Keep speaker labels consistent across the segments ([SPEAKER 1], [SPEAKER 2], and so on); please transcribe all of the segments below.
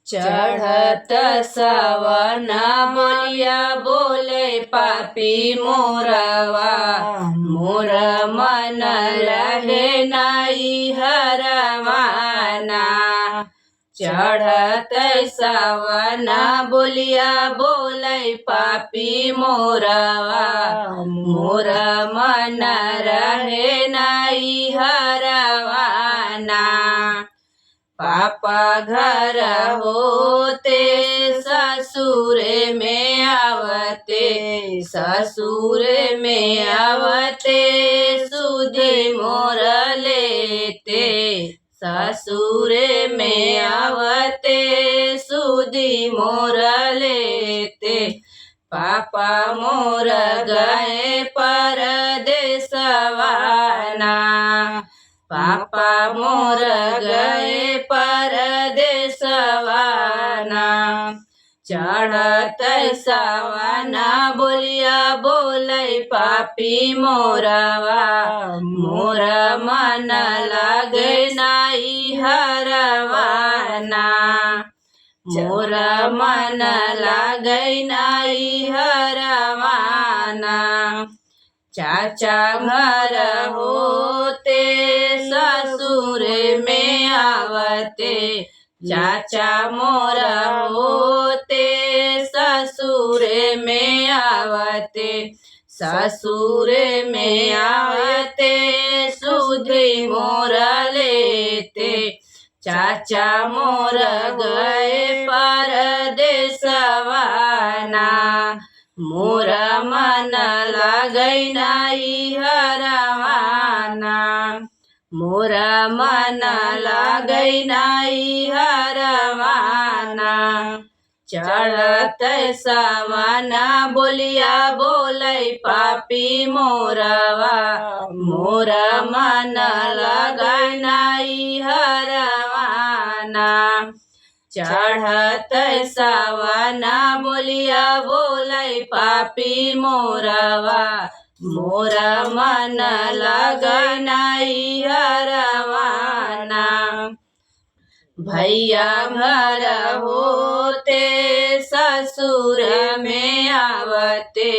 [SPEAKER 1] चढ़त सावन बोलिया बोले पापी मोरवा, मोर मन रहे नाई हरवाना। चढ़त सावन बोलिया बोले पापी मोरवा, मोर मन रहे नाई हरवाना। पापा घर होते ससुर में आवते, ससुर में आवते सुधि मोर लेते, ससुर में आवते सुधि मोर लेते। पापा मोर गए परदेसवाना, पापा मोर गए परदेसवाना। चढ़त सावना बोलिया बोले पापी मोरवा, मोर मन लागे नाई हरवाना, मोर मन लागे नाई हरवाना। चाचा घर होते ससुर में आवते, चाचा मोर होते ससुर में आवते, ससुर में आवते सुधि मोर लेते। चाचा मोर गए परदेसवाना, मोर मन लागे नाई हरवाना, मोर मन लागे नाई हरवाना। चढ़त सावना बोलिया बोले पापी मोरवा, मोर मन लागे नाई हरवाना। चढ़त सावना बोलिया बोले पापी मोरवा, मोर मन लागे नाई हरवाना। भैया घर होते ससुर में आवते,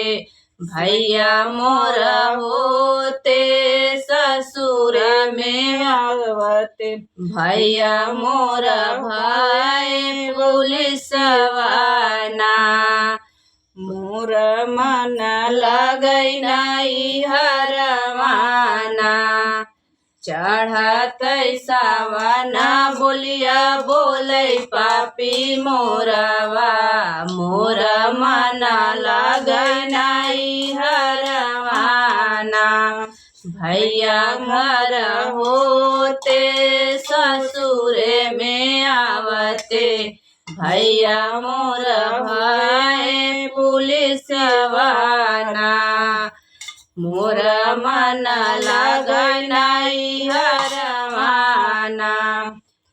[SPEAKER 1] भैया मोर होते ससुर में आवते, भैया मोर भाई पुलिसवाना। मोर मन लागे नाई हरवाना। चढ़त सावना बोलिया बोले पापी मोरवा, मोर मन लागे नाई हरवाना। भैया घर होते ससुर में आवते, भैया मोर भाई पुलिसवाना। मोर मन लागे नाई हरवाना।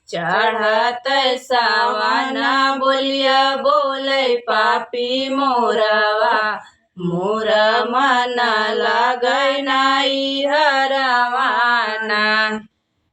[SPEAKER 1] चढ़त सावना बोलिया बोले पापी मोरवा, मोर मन लागे नाई हरवाना।